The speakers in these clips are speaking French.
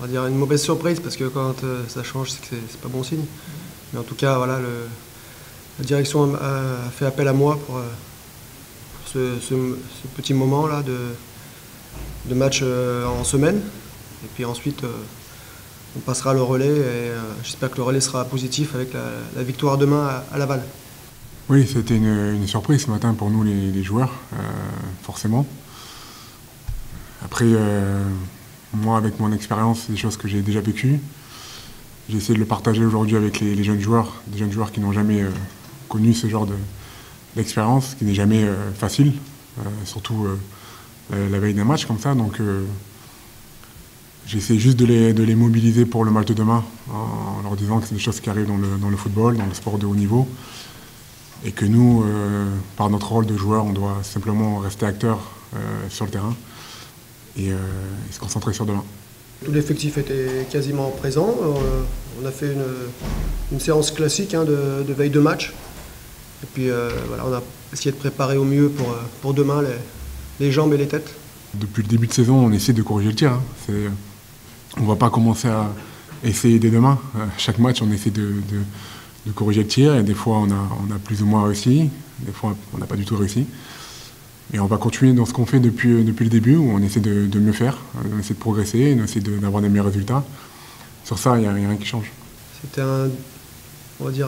on va dire une mauvaise surprise, parce que quand ça change, c'est que c'est pas bon signe. Mais en tout cas, voilà, la direction a fait appel à moi pour ce petit moment-là de match en semaine. Et puis ensuite, on passera le relais et j'espère que le relais sera positif avec la victoire demain à Laval. Oui, c'était une surprise ce matin pour nous les joueurs, forcément. Après, moi, avec mon expérience, c'est des choses que j'ai déjà vécues. J'ai essayé de le partager aujourd'hui avec les jeunes joueurs, des jeunes joueurs qui n'ont jamais connu ce genre d'expérience, qui n'est jamais facile, surtout la veille d'un match comme ça. Donc, j'essaie juste de les mobiliser pour le match de demain, en leur disant que c'est des choses qui arrivent dans le football, dans le sport de haut niveau, et que nous, par notre rôle de joueur, on doit simplement rester acteurs sur le terrain et se concentrer sur demain. Tout l'effectif était quasiment présent. On a fait une séance classique de veille de match. Et puis voilà, on a essayé de préparer au mieux pour demain les jambes et les têtes. Depuis le début de saison, on essaie de corriger le tir. On ne va pas commencer à essayer dès demain. Chaque match, on essaie de corriger le tir. Et des fois, on a plus ou moins réussi. Des fois, on n'a pas du tout réussi. Et on va continuer dans ce qu'on fait depuis le début, où on essaie de mieux faire, on essaie de progresser, on essaie d'avoir des meilleurs résultats. Sur ça, il n'y a rien qui change. C'était on va dire,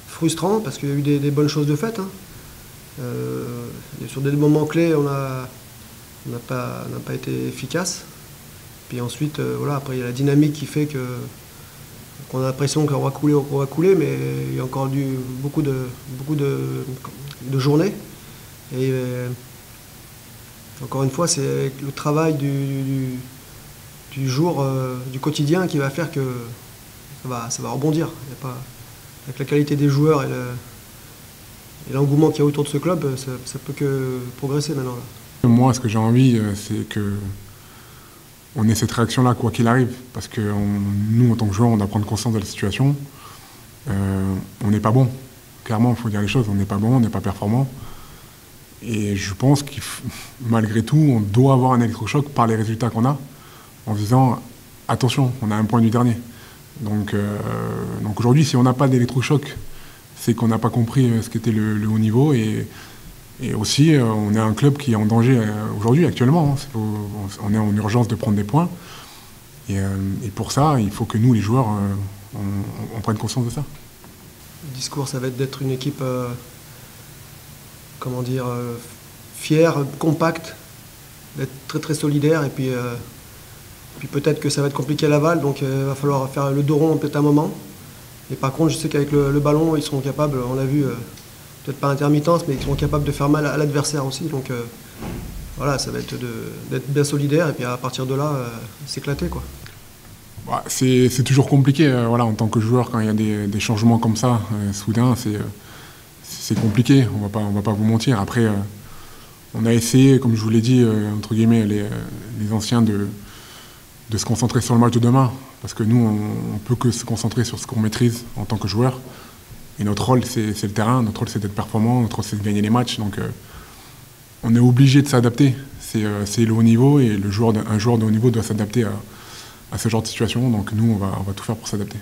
frustrant, parce qu'il y a eu des bonnes choses de fait. Sur des moments clés, on n'a pas été efficace. Puis ensuite, voilà, après, il y a la dynamique qui fait qu'on a l'impression qu'on va couler, mais il y a encore beaucoup de journées. Et encore une fois, c'est le travail du jour, du quotidien qui va faire que ça va rebondir. Avec la qualité des joueurs et l'engouement qu'il y a autour de ce club, ça peut que progresser maintenant. Là. Moi, ce que j'ai envie, c'est qu'on ait cette réaction-là, quoi qu'il arrive. Parce que nous, en tant que joueurs, on doit prendre conscience de la situation. On n'est pas bon. Clairement, il faut dire les choses. On n'est pas bon, on n'est pas performant. Et je pense que malgré tout, on doit avoir un électrochoc par les résultats qu'on a, en disant attention, on a un point du dernier. Donc aujourd'hui, si on n'a pas d'électrochoc, c'est qu'on n'a pas compris ce qu'était le haut niveau. Et aussi, on est un club qui est en danger aujourd'hui, actuellement. On est en urgence de prendre des points. Et pour ça, il faut que nous, les joueurs, on prenne conscience de ça. Le discours, ça va être d'être une équipe... comment dire, fier, compact, d'être très très solidaire. Et puis peut-être que ça va être compliqué à Laval, donc il va falloir faire le dos rond peut-être un moment. Et par contre, je sais qu'avec le ballon, ils seront capables, on l'a vu, peut-être pas intermittence, mais ils seront capables de faire mal à l'adversaire aussi. Donc voilà, ça va être d'être bien solidaire et puis à partir de là, s'éclater, quoi. Bah, c'est toujours compliqué, voilà, en tant que joueur, quand il y a des changements comme ça, soudain, c'est compliqué, on va pas vous mentir. Après, on a essayé, comme je vous l'ai dit, entre guillemets, les anciens de se concentrer sur le match de demain. Parce que nous, on peut que se concentrer sur ce qu'on maîtrise en tant que joueur. Et notre rôle, c'est le terrain, notre rôle, c'est d'être performant, notre rôle, c'est de gagner les matchs. Donc, on est obligé de s'adapter. C'est le haut niveau et un joueur de haut niveau doit s'adapter à ce genre de situation. Donc, nous, on va tout faire pour s'adapter.